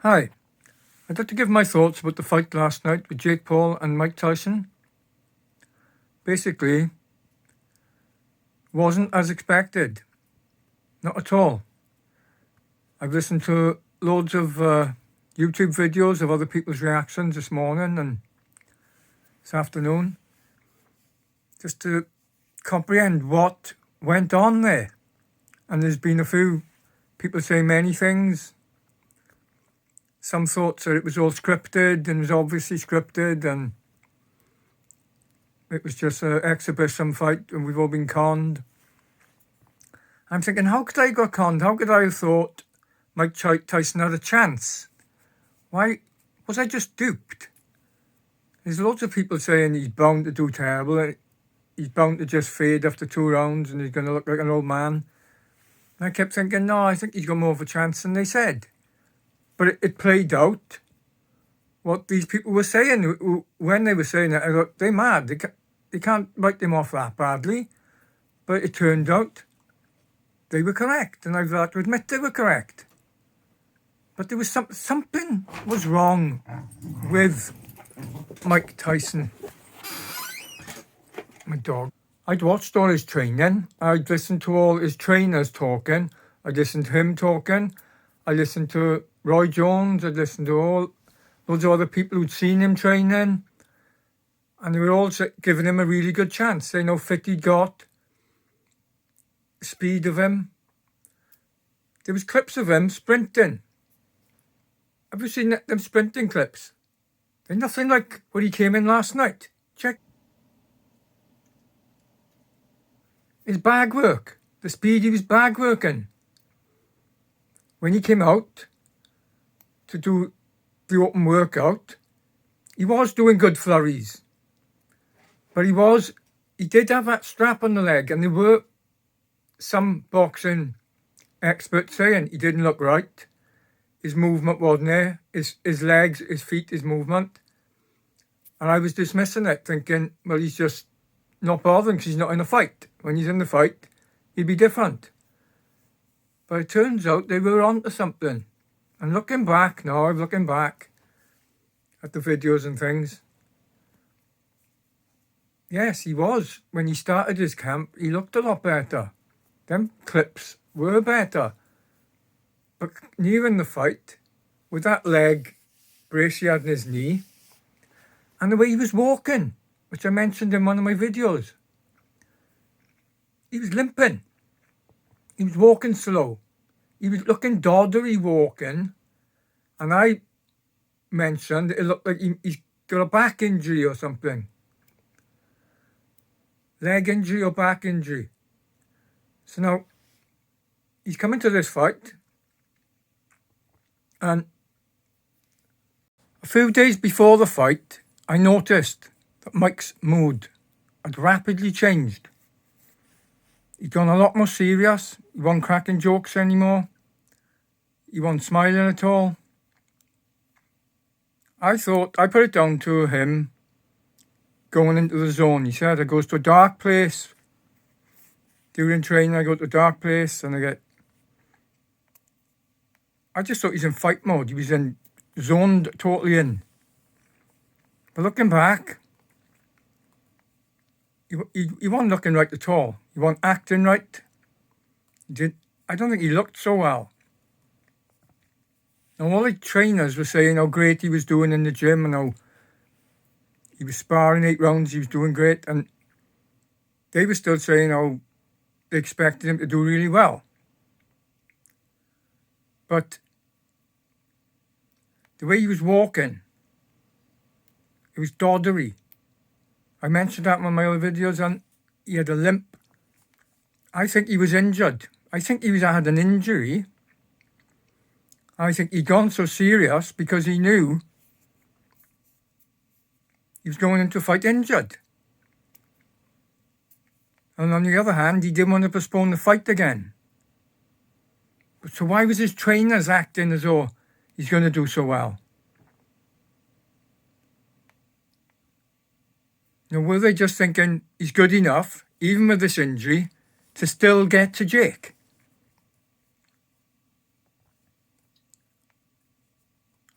Hi, I'd like to give my thoughts about the fight last night with Jake Paul and Mike Tyson. Basically, wasn't as expected. Not at all. I've listened to loads of YouTube videos of other people's reactions this morning and this afternoon, just to comprehend what went on there. And there's been a few people saying many things. Some thought that it was all scripted and was obviously scripted and it was just an exhibition fight and we've all been conned. I'm thinking, how could I got conned? How could I have thought Mike Tyson had a chance? Why was I just duped? There's loads of people saying he's bound to do terrible. He's bound to just fade after 2 rounds and he's going to look like an old man. And I kept thinking, no, I think he's got more of a chance than they said. But it played out what these people were saying. When they were saying it, I thought, they're mad. They can't write them off that badly. But it turned out they were correct. And I've had to admit they were correct. But there was something was wrong with Mike Tyson. My dog. I'd watched all his training. I'd listened to all his trainers talking. I'd listened to him talking. I listened to Roy Jones. I'd listened to loads of other people who'd seen him training. And they were all giving him a really good chance. They know fit he got, speed of him. There was clips of him sprinting. Have you seen them sprinting clips? They're nothing like when he came in last night. Check his bag work, the speed he was bag working. When he came out to do the open workout, he was doing good flurries. But he did have that strap on the leg, and there were some boxing experts saying he didn't look right. His movement wasn't there, his legs, his feet, his movement. And I was dismissing it, thinking, well, he's just not bothering because he's not in a fight. When he's in the fight, he'd be different. But it turns out they were onto something. And looking back now, I'm looking back at the videos and things. Yes, he was. When he started his camp, he looked a lot better. Them clips were better. But nearing the fight, with that leg brace he had in his knee, and the way he was walking, which I mentioned in one of my videos, he was limping. He was walking slow. He was looking doddery walking. And I mentioned it looked like he's got a back injury or something. Leg injury or back injury. So now, he's coming to this fight. And a few days before the fight, I noticed that Mike's mood had rapidly changed. He'd gone a lot more serious. He wasn't cracking jokes anymore. He wasn't smiling at all. I put it down to him going into the zone. He said, I goes to a dark place. During training, I go to a dark place and I just thought he's in fight mode. He was zoned totally in. But looking back, he wasn't looking right at all. He wasn't acting right. I don't think he looked so well. Now, all the trainers were saying how great he was doing in the gym and how he was sparring 8 rounds, he was doing great. And they were still saying how they expected him to do really well. But the way he was walking, it was doddery. I mentioned that in one of my other videos, and he had a limp. I think he was injured. I think he had an injury. I think he'd gone so serious because he knew he was going into a fight injured. And on the other hand, he didn't want to postpone the fight again. So why was his trainers acting as though he's going to do so well? Now, were they just thinking he's good enough, even with this injury, to still get to Jake?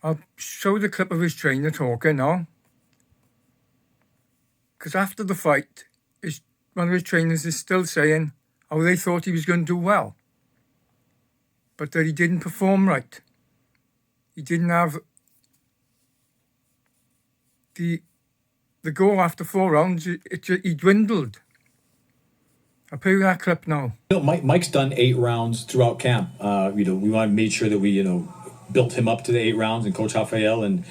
I'll show the clip of his trainer talking now. Because after the fight, one of his trainers is still saying how they thought he was going to do well, but that he didn't perform right. He didn't have the goal after 4 rounds. He dwindled. I'll play that clip now. Mike's done 8 rounds throughout camp. We made sure that we built him up to the 8 rounds, and Coach Rafael and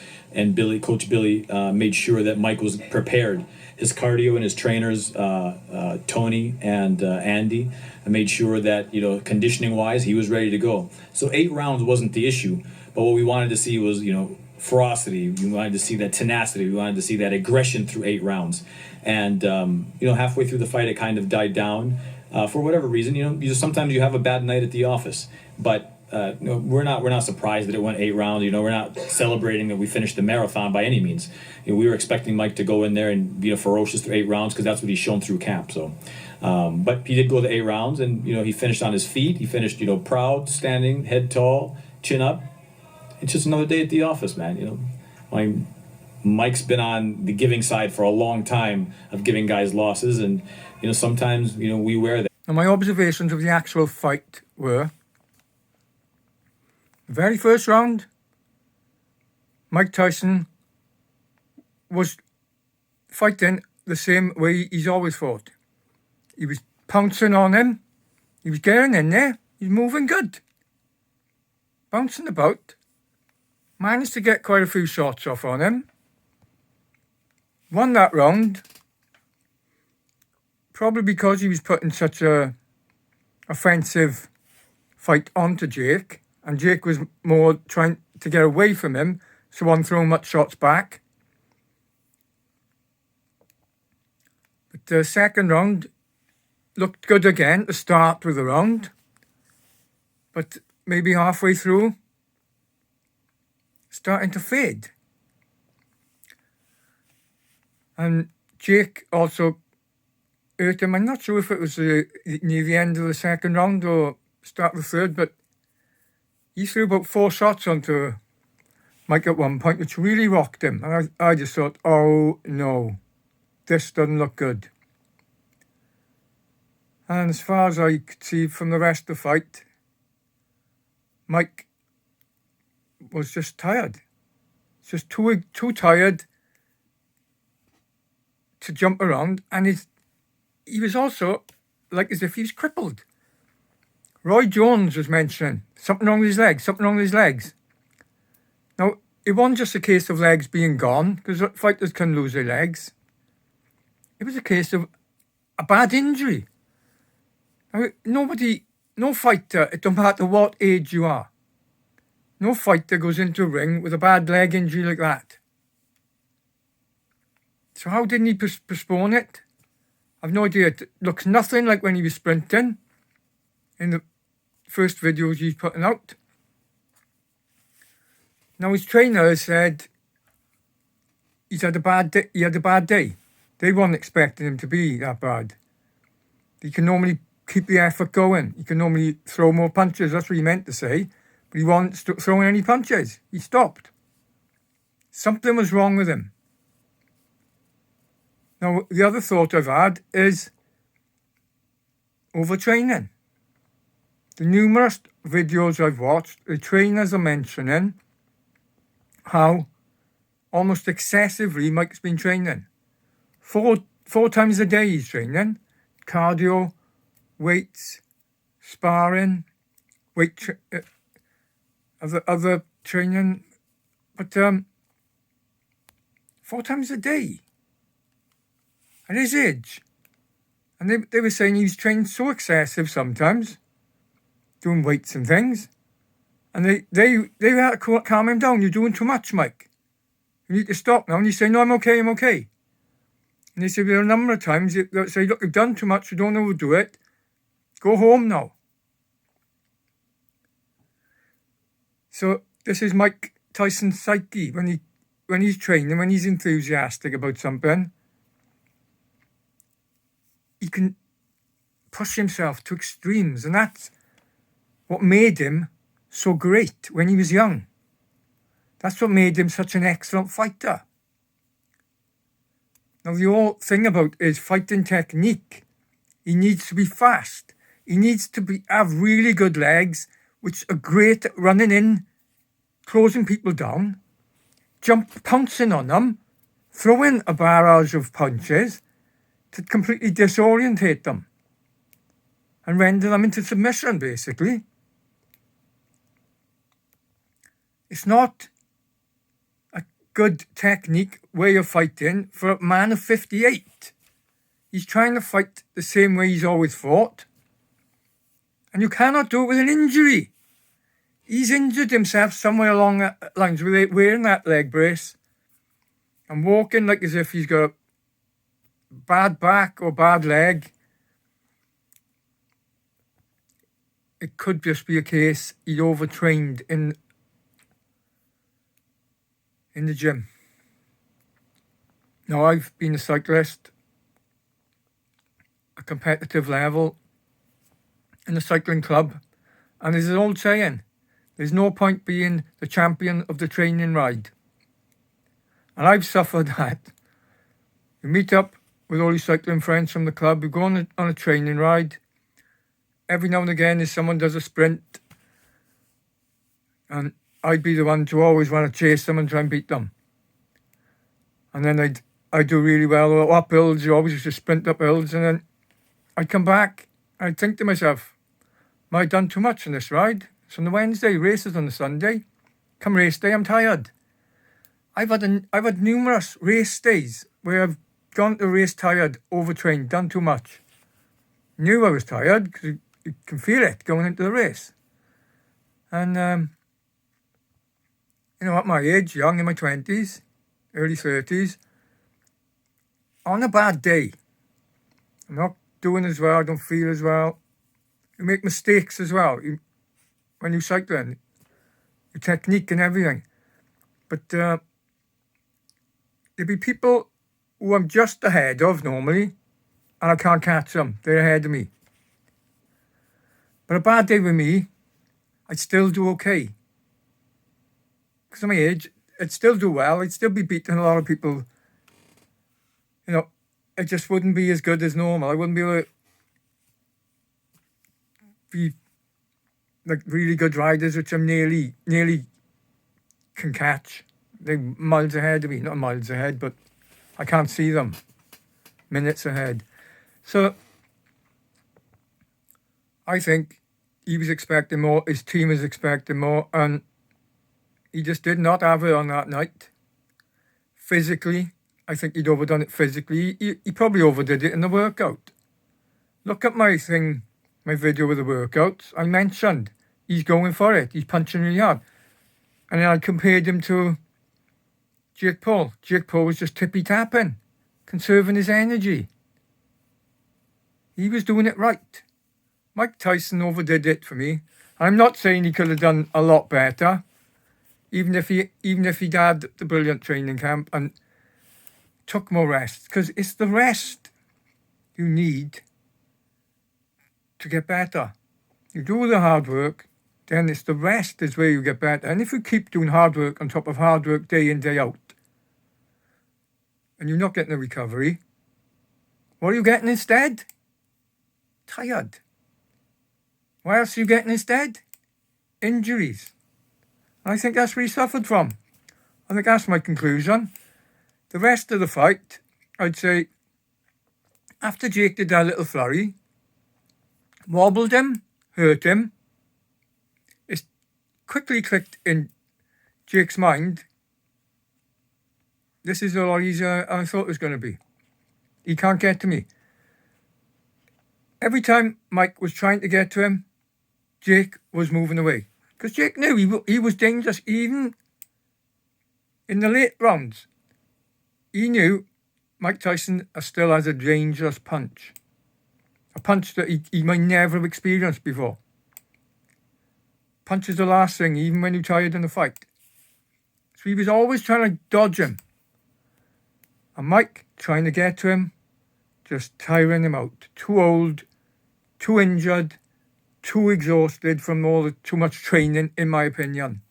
Coach Billy made sure that Mike was prepared. His cardio and his trainers, Tony and Andy, made sure that conditioning wise he was ready to go. So 8 rounds wasn't the issue, but what we wanted to see was ferocity. We wanted to see that tenacity. We wanted to see that aggression through 8 rounds. And halfway through the fight, it kind of died down for whatever reason. Sometimes you have a bad night at the office, but we're not surprised that it went 8 rounds. We're not celebrating that we finished the marathon by any means. We were expecting Mike to go in there and be ferocious through 8 rounds because that's what he's shown through camp. So, but he did go the 8 rounds, and he finished on his feet. He finished proud, standing, head tall, chin up. It's just another day at the office, man. Mike's been on the giving side for a long time of giving guys losses, and sometimes we wear that. And my observations of the actual fight were: the very first round, Mike Tyson was fighting the same way he's always fought. He was pouncing on him. He was getting in there. He's moving good, bouncing about. Managed to get quite a few shots off on him. Won that round, probably because he was putting such a offensive fight onto Jake, and Jake was more trying to get away from him, so wasn't throwing much shots back. But the second round looked good again to start with the round, but maybe halfway through, starting to fade. And Jake also hurt him. I'm not sure if it was near the end of the second round or start of the third, but he threw about 4 shots onto Mike at one point, which really rocked him. And I just thought, oh no, this doesn't look good. And as far as I could see from the rest of the fight, Mike was just tired. Just too tired to jump around, and he was also like as if he was crippled. Roy Jones was mentioning something wrong with his legs. Now, it wasn't just a case of legs being gone, because fighters can lose their legs. It was a case of a bad injury. Now, no fighter, it don't matter what age you are, no fighter goes into a ring with a bad leg injury like that. So how didn't he postpone it? I've no idea. It looks nothing like when he was sprinting in the first videos he's putting out. Now his trainer said he had a bad day. They weren't expecting him to be that bad. He can normally keep the effort going. He can normally throw more punches. That's what he meant to say. But he wasn't throwing any punches. He stopped. Something was wrong with him. Now, the other thought I've had is overtraining. The numerous videos I've watched, the trainers are mentioning how almost excessively Mike's been training. Four times a day he's training. Cardio, weights, sparring, other training. But 4 times a day. At his age. And they were saying he was trained so excessive sometimes, doing weights and things. And they had to calm him down. You're doing too much, Mike. You need to stop now. And he said, no, I'm okay. And they said, there are a number of times they'll say, look, you've done too much. You don't overdo it. Go home now. So this is Mike Tyson's psyche when he's training, when he's enthusiastic about something. He can push himself to extremes, and that's what made him so great when he was young. That's what made him such an excellent fighter. Now, the whole thing about his fighting technique, he needs to be fast. He needs to have really good legs, which are great at running in, closing people down, pouncing on them, throwing a barrage of punches to completely disorientate them and render them into submission, basically. It's not a good technique way of fighting for a man of 58. He's trying to fight the same way he's always fought. And you cannot do it with an injury. He's injured himself somewhere along the lines with wearing that leg brace and walking like as if he's got a bad back or bad leg. It could just be a case he'd overtrained in the gym. Now, I've been a cyclist, a competitive level, in a cycling club, and there's an old saying, there's no point being the champion of the training ride. And I've suffered that. You meet up with all your cycling friends from the club, you go on a training ride. Every now and again, if someone does a sprint, and I'd be the one to always want to chase them and try and beat them. And then I'd do really well up hills. You always used to sprint up hills, and then I'd come back. I'd think to myself, am I done too much on this ride? It's on the Wednesday, races on the Sunday. Come race day, I'm tired. I've had numerous race days where I've gone to race tired, overtrained, done too much. Knew I was tired because you can feel it going into the race. And at my age, young, in my 20s, early 30s, on a bad day, I'm not doing as well, I don't feel as well. You make mistakes as well when you're cycling, your technique and everything. But there'll be people who I'm just ahead of normally, and I can't catch them. They're ahead of me. But a bad day with me, I'd still do okay. Because of my age, I'd still do well. I'd still be beating a lot of people. It just wouldn't be as good as normal. I wouldn't be able to be like really good riders, which I'm nearly can catch. They're miles ahead of me. Not miles ahead, but I can't see them. Minutes ahead. So I think he was expecting more. His team was expecting more. And he just did not have it on that night. Physically, I think he'd overdone it physically. He probably overdid it in the workout. Look at my video with the workouts. I mentioned he's going for it. He's punching really hard. And then I compared him to Jake Paul. Jake Paul was just tippy-tapping, conserving his energy. He was doing it right. Mike Tyson overdid it for me. I'm not saying he could have done a lot better. Even if he'd had the brilliant training camp and took more rest, because it's the rest you need to get better. You do the hard work, then it's the rest is where you get better. And if you keep doing hard work on top of hard work day in, day out, and you're not getting a recovery, what are you getting instead? Tired. What else are you getting instead? Injuries. I think that's what he suffered from. I think that's my conclusion. The rest of the fight, I'd say, after Jake did that little flurry, wobbled him, hurt him, it quickly clicked in Jake's mind, this is a lot easier than I thought it was going to be. He can't get to me. Every time Mike was trying to get to him, Jake was moving away. Because Jake knew he was dangerous, even in the late rounds. He knew Mike Tyson still has a dangerous punch. A punch that he might never have experienced before. Punch is the last thing, even when you're tired in the fight. So he was always trying to dodge him. And Mike trying to get to him, just tiring him out. Too old, too injured, too exhausted from too much training, in my opinion.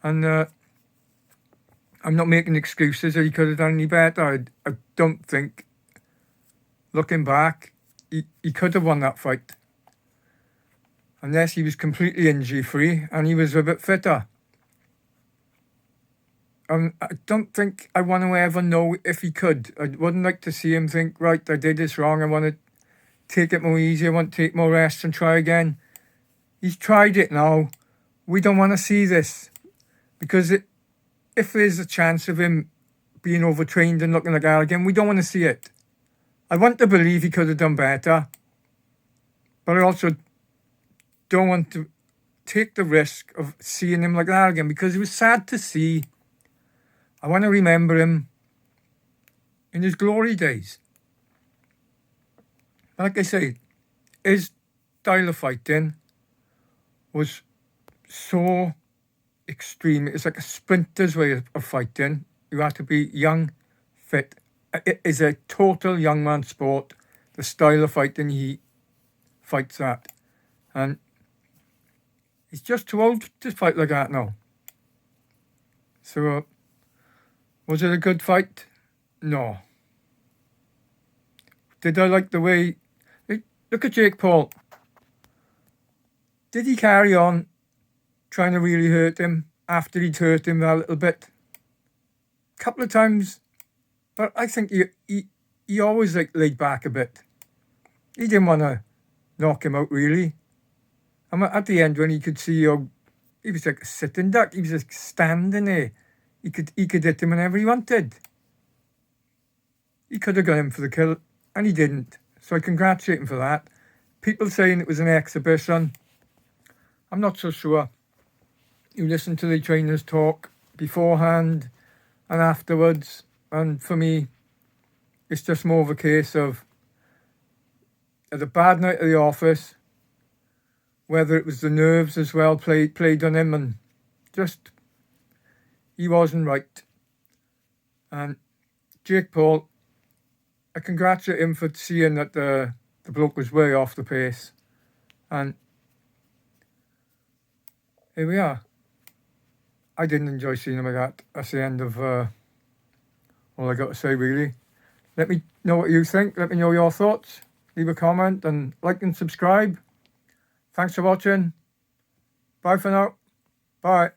And I'm not making excuses that he could have done any better. I don't think, looking back, he could have won that fight. Unless he was completely injury-free and he was a bit fitter. I don't think I want to ever know if he could. I wouldn't like to see him think, right, I did this wrong, I want to take it more easy, I want to take more rest and try again. He's tried it now. We don't want to see this. Because if there's a chance of him being overtrained and looking like that again, we don't want to see it. I want to believe he could have done better. But I also don't want to take the risk of seeing him like that again, because it was sad to see. I want to remember him in his glory days. Like I say, his style of fighting was so extreme. It's like a sprinter's way of fighting. You have to be young, fit. It is a total young man sport, the style of fighting he fights at. And he's just too old to fight like that now. So, was it a good fight? No. Did I like the way... Look at Jake Paul. Did he carry on trying to really hurt him after he'd hurt him a little bit? A couple of times. But I think he always laid back a bit. He didn't want to knock him out, really. And at the end, when he could see, he was like a sitting duck. He was just standing there. He could hit him whenever he wanted. He could have got him for the kill, and he didn't. So I congratulate him for that. People saying it was an exhibition, I'm not so sure. You listen to the trainers talk beforehand and afterwards, and for me, it's just more of a case of a bad night at the office, whether it was the nerves as well played on him, and just he wasn't right. And Jake Paul, I congratulate him for seeing that the bloke was way off the pace. And here we are. I didn't enjoy seeing him like that. That's the end of all I got to say, really. Let me know what you think. Let me know your thoughts. Leave a comment and like and subscribe. Thanks for watching. Bye for now. Bye.